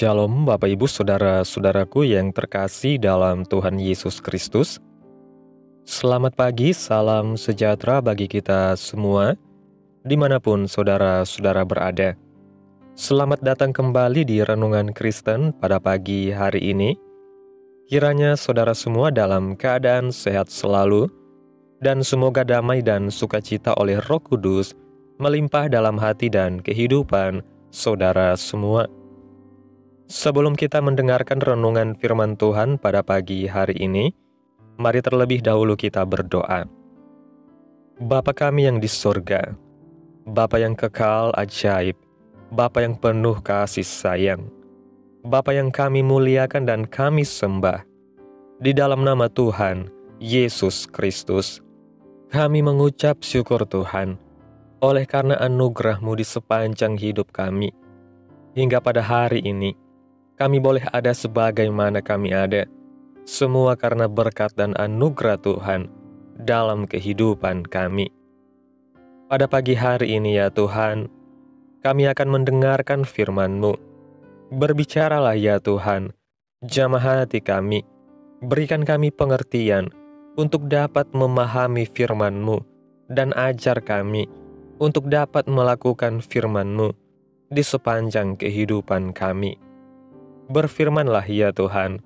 Shalom Bapak Ibu Saudara-saudaraku yang terkasih dalam Tuhan Yesus Kristus. Selamat pagi, salam sejahtera bagi kita semua, dimanapun saudara-saudara berada. Selamat datang kembali di Renungan Kristen pada pagi hari ini. Kiranya saudara semua dalam keadaan sehat selalu, dan semoga damai dan sukacita oleh Roh Kudus melimpah dalam hati dan kehidupan saudara semua. Sebelum kita mendengarkan renungan firman Tuhan pada pagi hari ini, mari terlebih dahulu kita berdoa. Bapa kami yang di sorga, Bapa yang kekal ajaib, Bapa yang penuh kasih sayang, Bapa yang kami muliakan dan kami sembah, di dalam nama Tuhan Yesus Kristus, kami mengucap syukur Tuhan, oleh karena anugerah-Mu di sepanjang hidup kami. Hingga pada hari ini, kami boleh ada sebagaimana kami ada, semua karena berkat dan anugerah Tuhan dalam kehidupan kami. Pada pagi hari ini ya Tuhan, kami akan mendengarkan firman-Mu. Berbicaralah ya Tuhan, jamah hati kami, berikan kami pengertian untuk dapat memahami firman-Mu, dan ajar kami untuk dapat melakukan firman-Mu di sepanjang kehidupan kami. Berfirmanlah ya Tuhan,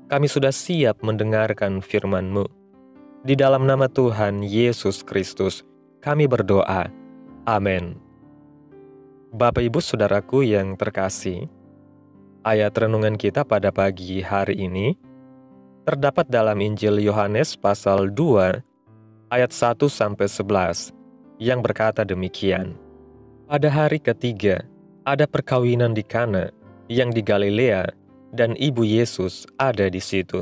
kami sudah siap mendengarkan firman-Mu. Di dalam nama Tuhan Yesus Kristus, kami berdoa. Amin. Bapak Ibu Saudaraku yang terkasih, ayat renungan kita pada pagi hari ini terdapat dalam Injil Yohanes pasal 2, ayat 1-11, yang berkata demikian. Pada hari ketiga, ada perkawinan di Kana, yang di Galilea, dan ibu Yesus ada di situ.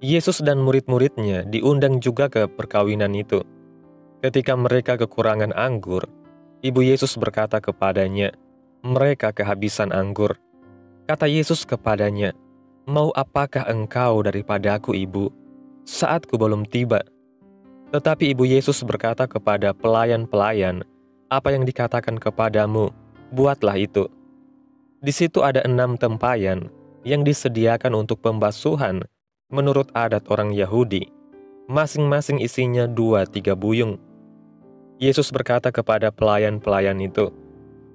Yesus dan murid-muridnya diundang juga ke perkawinan itu. Ketika mereka kekurangan anggur, ibu Yesus berkata kepadanya, "Mereka kehabisan anggur." Kata Yesus kepadanya, "Mau apakah engkau daripadaku, ibu? Saatku belum tiba." Tetapi ibu Yesus berkata kepada pelayan-pelayan, "Apa yang dikatakan kepadamu, buatlah itu." Di situ ada 6 tempayan yang disediakan untuk pembasuhan menurut adat orang Yahudi. Masing-masing isinya 2-3 buyung. Yesus berkata kepada pelayan-pelayan itu,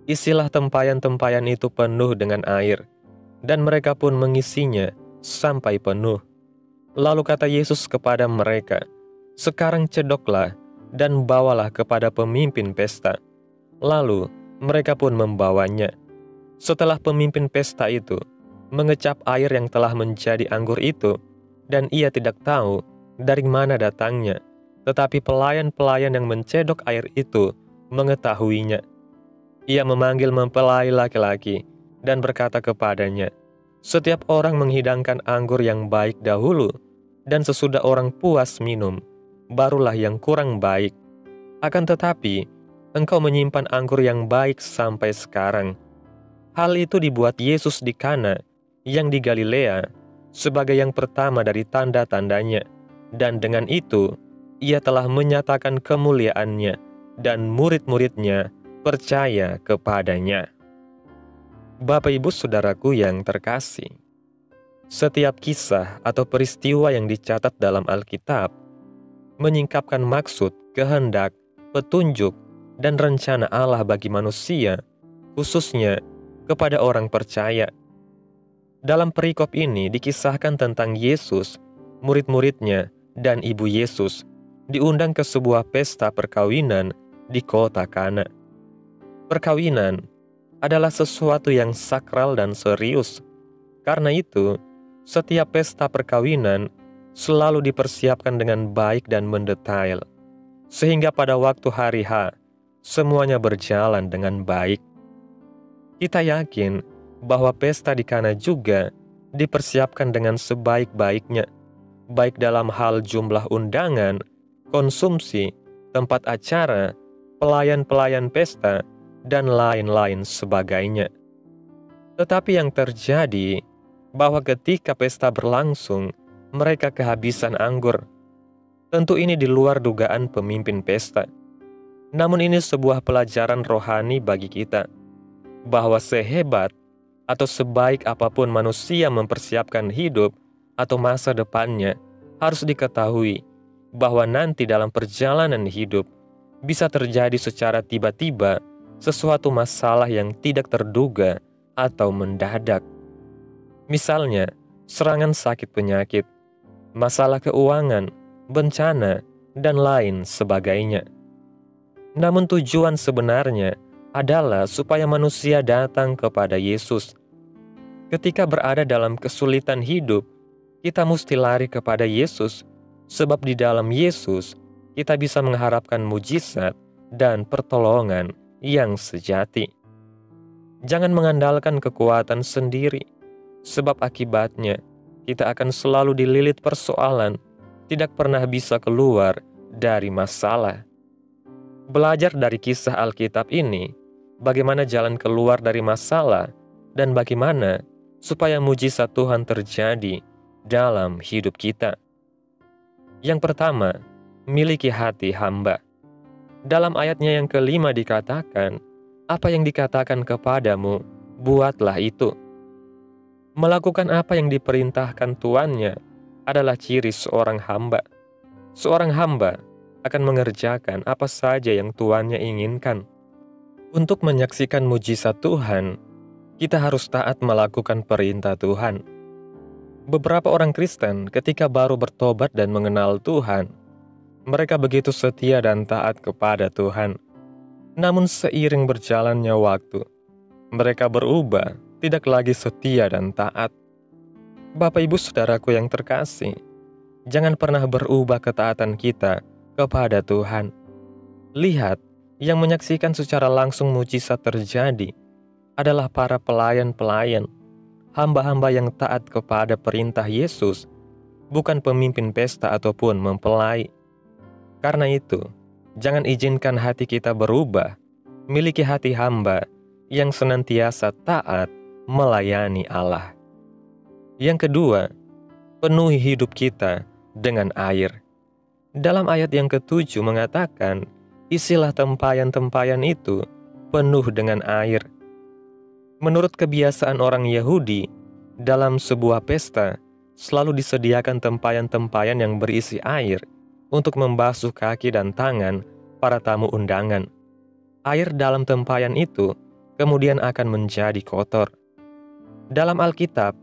"Isilah tempayan-tempayan itu penuh dengan air," dan mereka pun mengisinya sampai penuh. Lalu kata Yesus kepada mereka, "Sekarang cedoklah dan bawalah kepada pemimpin pesta." Lalu mereka pun membawanya. Setelah pemimpin pesta itu mengecap air yang telah menjadi anggur itu, dan ia tidak tahu dari mana datangnya, tetapi pelayan-pelayan yang mencedok air itu mengetahuinya. Ia memanggil mempelai laki-laki dan berkata kepadanya, "Setiap orang menghidangkan anggur yang baik dahulu, dan sesudah orang puas minum, barulah yang kurang baik. Akan tetapi, engkau menyimpan anggur yang baik sampai sekarang." Hal itu dibuat Yesus di Kana, yang di Galilea, sebagai yang pertama dari tanda-tandanya, dan dengan itu, ia telah menyatakan kemuliaannya, dan murid-muridnya percaya kepadanya. Bapak Ibu Saudaraku yang terkasih, setiap kisah atau peristiwa yang dicatat dalam Alkitab menyingkapkan maksud, kehendak, petunjuk, dan rencana Allah bagi manusia, khususnya kepada orang percaya. Dalam perikop ini dikisahkan tentang Yesus, murid-muridnya, dan ibu Yesus diundang ke sebuah pesta perkawinan di kota Kana. Perkawinan adalah sesuatu yang sakral dan serius. Karena itu, setiap pesta perkawinan selalu dipersiapkan dengan baik dan mendetail, sehingga pada waktu hari H, semuanya berjalan dengan baik. Kita yakin bahwa pesta di Kana juga dipersiapkan dengan sebaik-baiknya, baik dalam hal jumlah undangan, konsumsi, tempat acara, pelayan-pelayan pesta, dan lain-lain sebagainya. Tetapi yang terjadi bahwa ketika pesta berlangsung, mereka kehabisan anggur. Tentu ini di luar dugaan pemimpin pesta. Namun ini sebuah pelajaran rohani bagi kita, bahwa sehebat, atau sebaik apapun manusia mempersiapkan hidup atau masa depannya, harus diketahui bahwa nanti dalam perjalanan hidup bisa terjadi secara tiba-tiba sesuatu masalah yang tidak terduga atau mendadak. Misalnya, serangan sakit penyakit, masalah keuangan, bencana, dan lain sebagainya. Namun tujuan sebenarnya adalah supaya manusia datang kepada Yesus. Ketika berada dalam kesulitan hidup, kita mesti lari kepada Yesus, sebab di dalam Yesus kita bisa mengharapkan mujizat dan pertolongan yang sejati. Jangan mengandalkan kekuatan sendiri, sebab akibatnya kita akan selalu dililit persoalan, tidak pernah bisa keluar dari masalah. Belajar dari kisah Alkitab ini, bagaimana jalan keluar dari masalah, dan bagaimana supaya mujizat Tuhan terjadi dalam hidup kita. Yang pertama, miliki hati hamba. Dalam ayatnya yang kelima dikatakan, apa yang dikatakan kepadamu, buatlah itu. Melakukan apa yang diperintahkan tuannya adalah ciri seorang hamba. Seorang hamba akan mengerjakan apa saja yang tuannya inginkan. Untuk menyaksikan mujizat Tuhan, kita harus taat melakukan perintah Tuhan. Beberapa orang Kristen ketika baru bertobat dan mengenal Tuhan, mereka begitu setia dan taat kepada Tuhan. Namun seiring berjalannya waktu, mereka berubah, tidak lagi setia dan taat. Bapak Ibu Saudaraku yang terkasih, jangan pernah berubah ketaatan kita kepada Tuhan. Lihat, yang menyaksikan secara langsung mujizat terjadi adalah para pelayan-pelayan, hamba-hamba yang taat kepada perintah Yesus, bukan pemimpin pesta ataupun mempelai. Karena itu, jangan izinkan hati kita berubah, miliki hati hamba yang senantiasa taat melayani Allah. Yang kedua, penuhi hidup kita dengan air. Dalam ayat yang ke-7 mengatakan, isilah tempayan-tempayan itu penuh dengan air. Menurut kebiasaan orang Yahudi, dalam sebuah pesta selalu disediakan tempayan-tempayan yang berisi air untuk membasuh kaki dan tangan para tamu undangan. Air dalam tempayan itu kemudian akan menjadi kotor. Dalam Alkitab,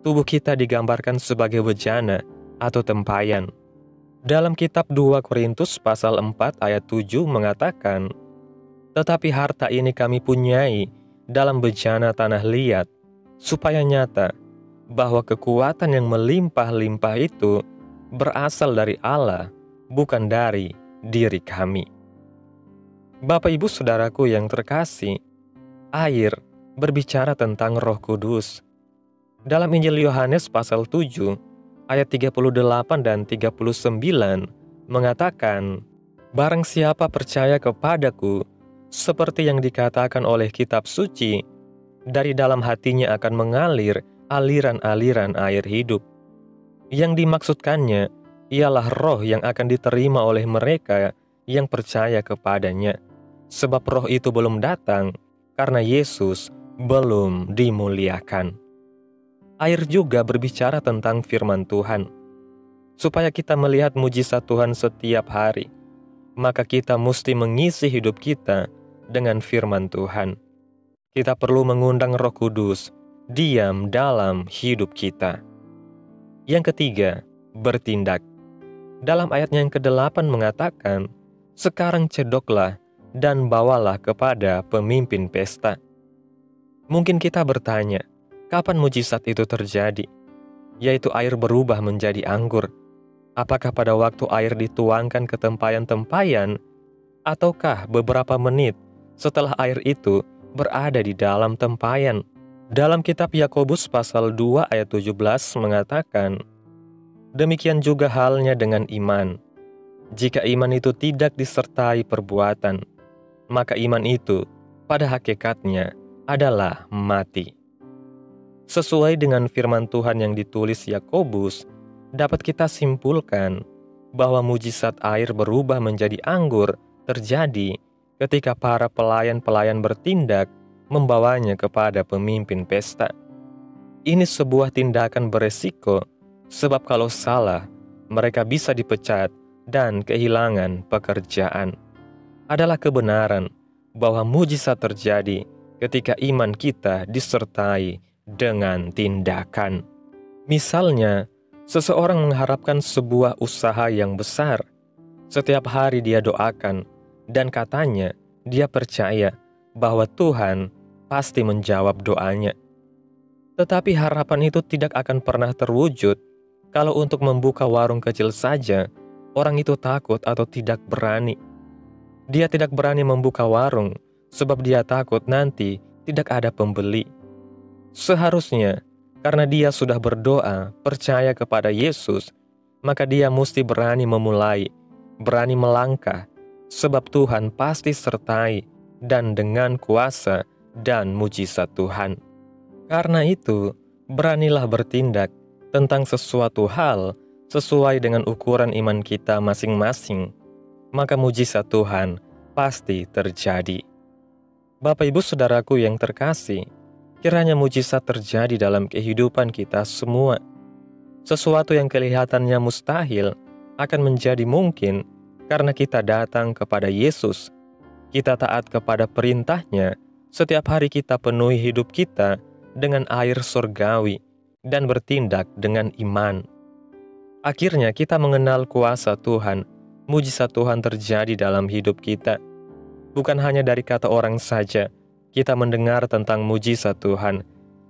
tubuh kita digambarkan sebagai bejana atau tempayan. Dalam kitab 2 Korintus pasal 4 ayat 7 mengatakan, "Tetapi harta ini kami punyai dalam bejana tanah liat, supaya nyata bahwa kekuatan yang melimpah-limpah itu berasal dari Allah, bukan dari diri kami." Bapak Ibu Saudaraku yang terkasih, air berbicara tentang Roh Kudus. Dalam Injil Yohanes pasal 7 ayat 38 dan 39 mengatakan, "Barang siapa percaya kepadaku, seperti yang dikatakan oleh kitab suci, dari dalam hatinya akan mengalir aliran-aliran air hidup." Yang dimaksudkannya ialah roh yang akan diterima oleh mereka yang percaya kepadanya. Sebab roh itu belum datang karena Yesus belum dimuliakan. Air juga berbicara tentang firman Tuhan. Supaya kita melihat mujizat Tuhan setiap hari, maka kita mesti mengisi hidup kita dengan firman Tuhan. Kita perlu mengundang Roh Kudus diam dalam hidup kita. Yang ketiga, bertindak. Dalam ayatnya yang ke-8 mengatakan, "Sekarang cedoklah dan bawalah kepada pemimpin pesta." Mungkin kita bertanya, kapan mujizat itu terjadi? Yaitu air berubah menjadi anggur. Apakah pada waktu air dituangkan ke tempayan-tempayan, ataukah beberapa menit setelah air itu berada di dalam tempayan? Dalam kitab Yakobus pasal 2 ayat 17 mengatakan, "Demikian juga halnya dengan iman. Jika iman itu tidak disertai perbuatan, maka iman itu pada hakikatnya adalah mati." Sesuai dengan firman Tuhan yang ditulis Yakobus, dapat kita simpulkan bahwa mujizat air berubah menjadi anggur terjadi ketika para pelayan-pelayan bertindak membawanya kepada pemimpin pesta. Ini sebuah tindakan beresiko, sebab kalau salah, mereka bisa dipecat dan kehilangan pekerjaan. Adalah kebenaran bahwa mujizat terjadi ketika iman kita disertai dengan tindakan. Misalnya, seseorang mengharapkan sebuah usaha yang besar. Setiap hari dia doakan, dan katanya dia percaya bahwa Tuhan pasti menjawab doanya. Tetapi harapan itu tidak akan pernah terwujud kalau untuk membuka warung kecil saja, orang itu takut atau tidak berani. Dia tidak berani membuka warung sebab dia takut nanti tidak ada pembeli. Seharusnya, karena dia sudah berdoa, percaya kepada Yesus, maka dia mesti berani memulai, berani melangkah, sebab Tuhan pasti sertai dan dengan kuasa dan mujizat Tuhan. Karena itu, beranilah bertindak tentang sesuatu hal sesuai dengan ukuran iman kita masing-masing, maka mujizat Tuhan pasti terjadi. Bapak Ibu Saudaraku yang terkasih, kiranya mujizat terjadi dalam kehidupan kita semua. Sesuatu yang kelihatannya mustahil akan menjadi mungkin karena kita datang kepada Yesus. Kita taat kepada perintahnya, setiap hari kita penuhi hidup kita dengan air surgawi dan bertindak dengan iman. Akhirnya kita mengenal kuasa Tuhan, mujizat Tuhan terjadi dalam hidup kita. Bukan hanya dari kata orang saja, kita mendengar tentang mujizat Tuhan,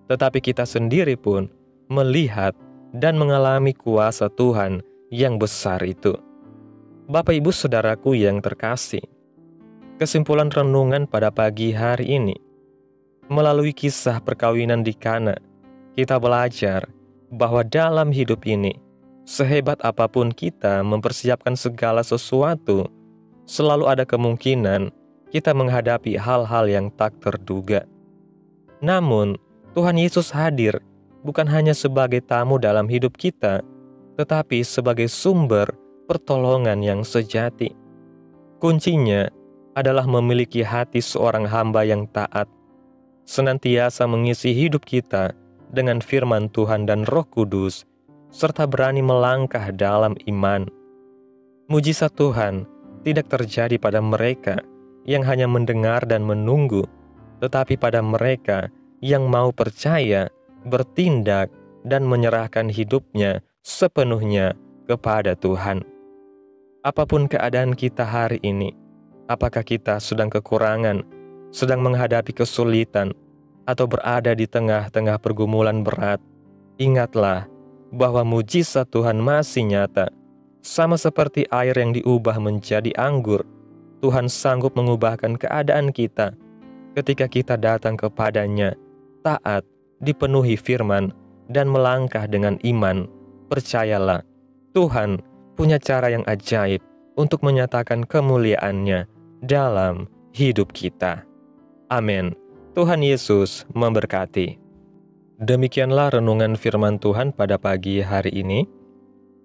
tetapi kita sendiri pun melihat dan mengalami kuasa Tuhan yang besar itu. Bapak Ibu Saudaraku yang terkasih, kesimpulan renungan pada pagi hari ini, melalui kisah perkawinan di Kana, kita belajar bahwa dalam hidup ini, sehebat apapun kita mempersiapkan segala sesuatu, selalu ada kemungkinan kita menghadapi hal-hal yang tak terduga. Namun, Tuhan Yesus hadir bukan hanya sebagai tamu dalam hidup kita, tetapi sebagai sumber pertolongan yang sejati. Kuncinya adalah memiliki hati seorang hamba yang taat, senantiasa mengisi hidup kita dengan firman Tuhan dan Roh Kudus, serta berani melangkah dalam iman. Mujizat Tuhan tidak terjadi pada mereka yang hanya mendengar dan menunggu, tetapi pada mereka yang mau percaya, bertindak, dan menyerahkan hidupnya sepenuhnya kepada Tuhan. Apapun keadaan kita hari ini, apakah kita sedang kekurangan, sedang menghadapi kesulitan, atau berada di tengah-tengah pergumulan berat, ingatlah bahwa mujizat Tuhan masih nyata. Sama seperti air yang diubah menjadi anggur, Tuhan sanggup mengubahkan keadaan kita ketika kita datang kepadanya, taat, dipenuhi firman, dan melangkah dengan iman. Percayalah, Tuhan punya cara yang ajaib untuk menyatakan kemuliaan-Nya dalam hidup kita. Amin. Tuhan Yesus memberkati. Demikianlah renungan firman Tuhan pada pagi hari ini.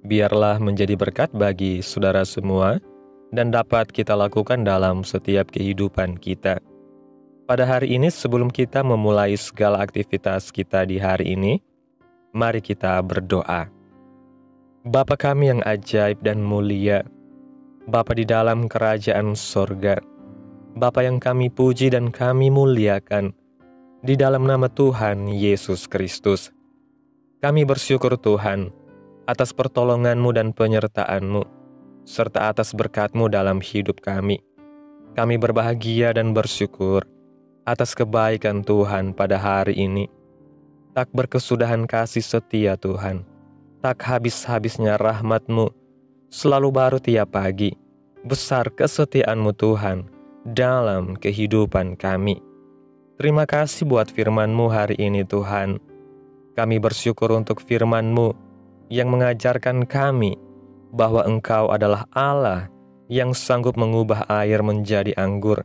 Biarlah menjadi berkat bagi saudara semua dan dapat kita lakukan dalam setiap kehidupan kita. Pada hari ini, sebelum kita memulai segala aktivitas kita di hari ini, mari kita berdoa. Bapa kami yang ajaib dan mulia, Bapa di dalam kerajaan sorga, Bapa yang kami puji dan kami muliakan, di dalam nama Tuhan Yesus Kristus, kami bersyukur Tuhan atas pertolongan-Mu dan penyertaan-Mu, serta atas berkat-Mu dalam hidup kami. Kami berbahagia dan bersyukur atas kebaikan Tuhan pada hari ini. Tak berkesudahan kasih setia Tuhan, tak habis-habisnya rahmat-Mu, selalu baru tiap pagi. Besar kesetiaan-Mu Tuhan dalam kehidupan kami. Terima kasih buat firman-Mu hari ini Tuhan. Kami bersyukur untuk firman-Mu yang mengajarkan kami bahwa Engkau adalah Allah yang sanggup mengubah air menjadi anggur,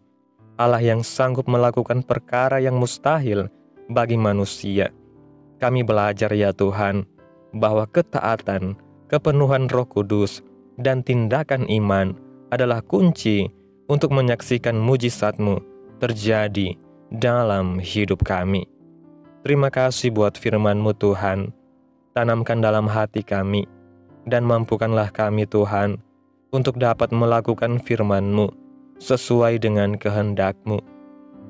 Allah yang sanggup melakukan perkara yang mustahil bagi manusia. Kami belajar ya Tuhan, bahwa ketaatan, kepenuhan Roh Kudus, dan tindakan iman adalah kunci untuk menyaksikan mujizat-Mu terjadi dalam hidup kami. Terima kasih buat firman-Mu Tuhan, tanamkan dalam hati kami, dan mampukanlah kami Tuhan, untuk dapat melakukan firman-Mu sesuai dengan kehendak-Mu.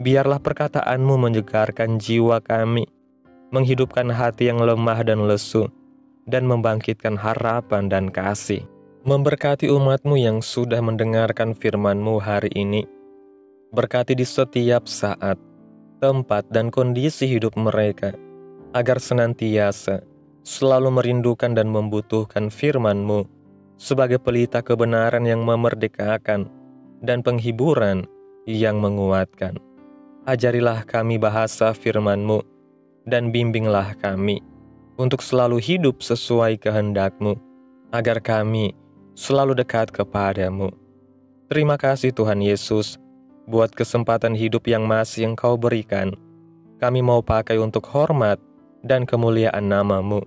Biarlah perkataan-Mu menyegarkan jiwa kami, menghidupkan hati yang lemah dan lesu, dan membangkitkan harapan dan kasih. Memberkati umat-Mu yang sudah mendengarkan firman-Mu hari ini. Berkati di setiap saat, tempat, dan kondisi hidup mereka, agar senantiasa selalu merindukan dan membutuhkan firman-Mu sebagai pelita kebenaran yang memerdekakan dan penghiburan yang menguatkan. Ajarilah kami bahasa firman-Mu dan bimbinglah kami untuk selalu hidup sesuai kehendak-Mu, agar kami selalu dekat kepadamu. Terima kasih Tuhan Yesus, buat kesempatan hidup yang masih Engkau berikan. Kami mau pakai untuk hormat dan kemuliaan nama-Mu.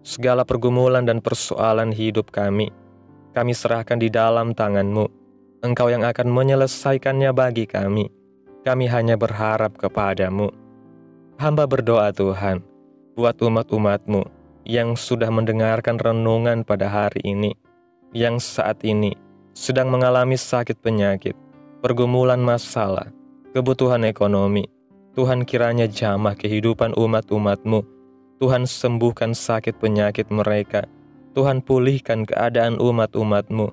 Segala pergumulan dan persoalan hidup kami serahkan di dalam tangan-Mu. Engkau yang akan menyelesaikannya bagi kami. Kami hanya berharap kepadamu. Hamba berdoa Tuhan, buat umat-umat-Mu yang sudah mendengarkan renungan pada hari ini, yang saat ini sedang mengalami sakit penyakit, pergumulan masalah, kebutuhan ekonomi. Tuhan kiranya jamah kehidupan umat-umat-Mu. Tuhan sembuhkan sakit penyakit mereka. Tuhan pulihkan keadaan umat-umat-Mu,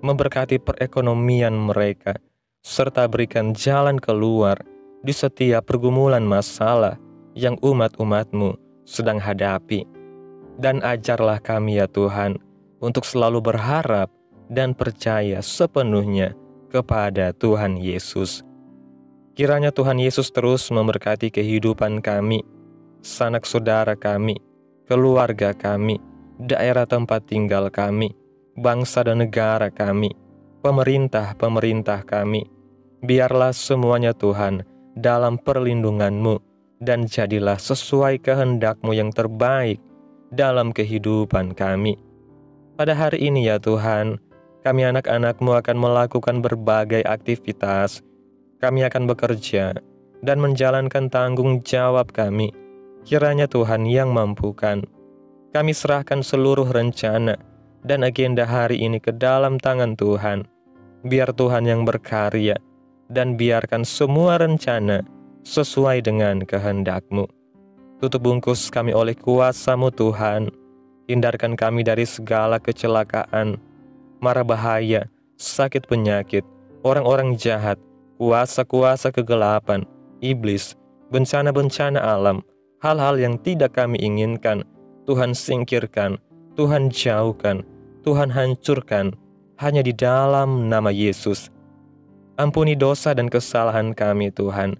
memberkati perekonomian mereka, serta berikan jalan keluar di setiap pergumulan masalah yang umat-umat-Mu sedang hadapi. Dan ajarlah kami ya Tuhan, untuk selalu berharap dan percaya sepenuhnya kepada Tuhan Yesus. Kiranya Tuhan Yesus terus memberkati kehidupan kami, sanak saudara kami, keluarga kami, daerah tempat tinggal kami, bangsa dan negara kami, pemerintah-pemerintah kami. Biarlah semuanya Tuhan dalam perlindungan-Mu, dan jadilah sesuai kehendak-Mu yang terbaik dalam kehidupan kami. Pada hari ini ya Tuhan, kami anak-anak-Mu akan melakukan berbagai aktivitas. Kami akan bekerja dan menjalankan tanggung jawab kami. Kiranya Tuhan yang mampukan. Kami serahkan seluruh rencana dan agenda hari ini ke dalam tangan Tuhan. Biar Tuhan yang berkarya, dan biarkan semua rencana sesuai dengan kehendak-Mu. Tutup bungkus kami oleh kuasa-Mu Tuhan. Hindarkan kami dari segala kecelakaan, mara bahaya, sakit penyakit, orang-orang jahat, kuasa-kuasa kegelapan, iblis, bencana-bencana alam, hal-hal yang tidak kami inginkan. Tuhan singkirkan, Tuhan jauhkan, Tuhan hancurkan, hanya di dalam nama Yesus. Ampuni dosa dan kesalahan kami Tuhan.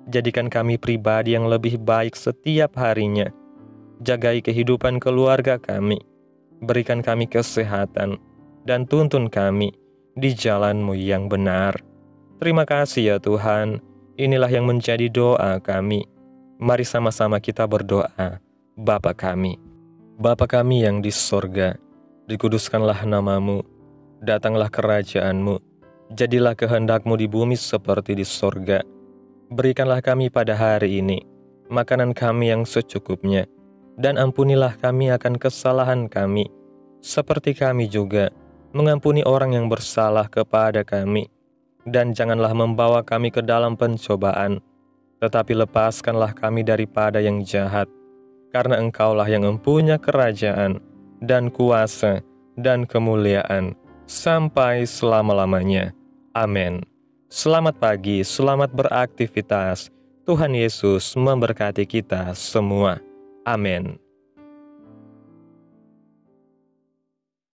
Jadikan kami pribadi yang lebih baik setiap harinya. Jagai kehidupan keluarga kami. Berikan kami kesehatan, dan tuntun kami di jalan-Mu yang benar. Terima kasih ya Tuhan. Inilah yang menjadi doa kami. Mari sama-sama kita berdoa. Bapa kami. Bapa kami yang di sorga, dikuduskanlah nama-Mu. Datanglah kerajaan-Mu. Jadilah kehendak-Mu di bumi seperti di sorga. Berikanlah kami pada hari ini makanan kami yang secukupnya, dan ampunilah kami akan kesalahan kami, seperti kami juga mengampuni orang yang bersalah kepada kami. Dan janganlah membawa kami ke dalam pencobaan, tetapi lepaskanlah kami daripada yang jahat. Karena Engkaulah yang mempunyai kerajaan, dan kuasa, dan kemuliaan, sampai selama-lamanya. Amin. Selamat pagi, selamat beraktivitas. Tuhan Yesus memberkati kita semua. Amin.